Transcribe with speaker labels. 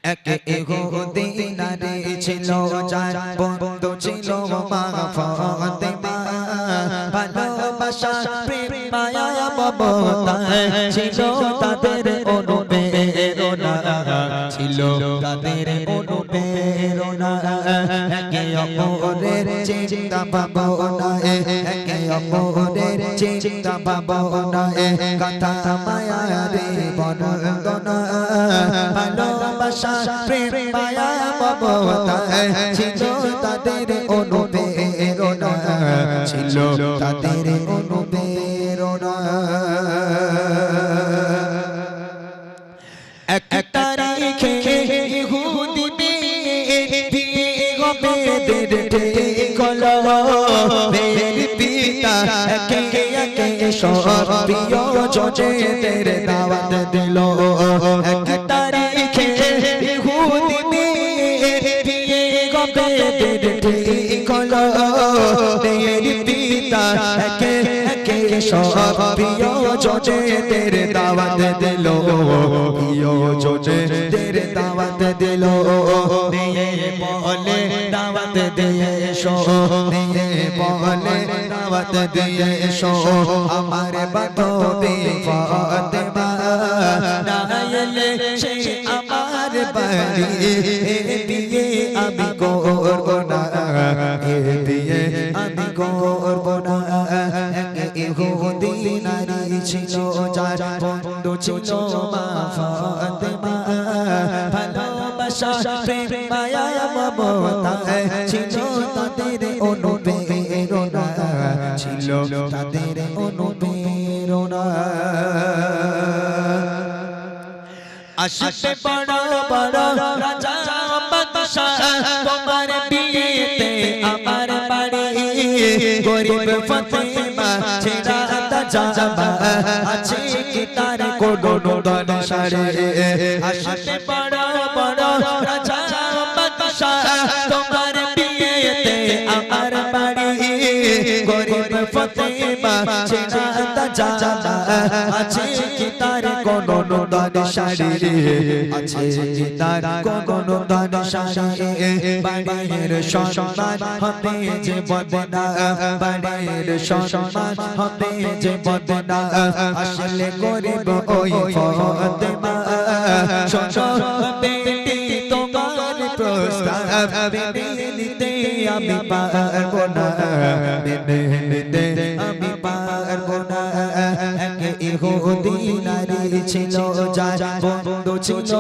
Speaker 1: এক ইহুদি নারী ছিল যার বন্ধু ছিল মা ফাতেমা ভালোবাসা প্রেম মায়া মমতা ছিল তাদের অনুপ্রেরণা ছিল তাদের অনুপ্রেরণা একে অপরের চিন্তা ভাবনায় একে অপরের চিন্তা ভাবনায় কথা মায়ারে বন্দনা ভালোবাসা প্রেম মায়া মমতা ছিল তাদের অনুপ্রেরণা ছিল তাদের অনুপ্রেরণা এক তারিখে ইহুদি বিয়ে হবে কলো মের পিতা একে একে সব প্রিয় জনের দাওয়াত দিল এক তারিখে ইহুদি বিয়ে হবে কলো মের পিতা একে একে সব প্রিয় জনের দাওয়াত দিল প্রিয় জনের দাওয়াত দিল দিয়ে বলে দাওয়াত দিয়ে এসো দিয়ে বলে দাওয়াত দিয়ে এসো আমার বান্ধবী ফাতেমা না এলে সে আমার বাড়ি দিয়ে আমি করব না দিয়ে আমি করব না ইহুদি নারী ছিল যার বন্ধু ছিল মা ফাতেমা ভালোবাসা প্রেম মায়া মমতা ছিল তাদের অনুপ্রেরণা ছিল তাদের অনুপ্রেরণা আসতে বড় বড় রাজা বাদশাহ তোমার বিয়েতে আমার বাড়ি গরিব ফাতেমা ছেড়া যাবা আছে কি তার কোনো দন সারে আসতে বড় বড় রাজা বাদশাহ তোমার বিয়েতে আমার বাড়ি গরিব ফাতেমা ছেড়া যাবা আছে কি তার কোনো দন সারে আছে কি তার কোনো দন সারে বাড়ির সম্মান হবে যে বদনা বাড়ির সম্মান হবে যে বদনা আসলে গরিব ওই ফাতেমা শোনো বেটি তোমার প্রস্তাব মেনে নিতে আমি পারবো না মেনে নিতে আমি পারবো না এক ইহুদি নারী ছিল যার বন্ধু ছিল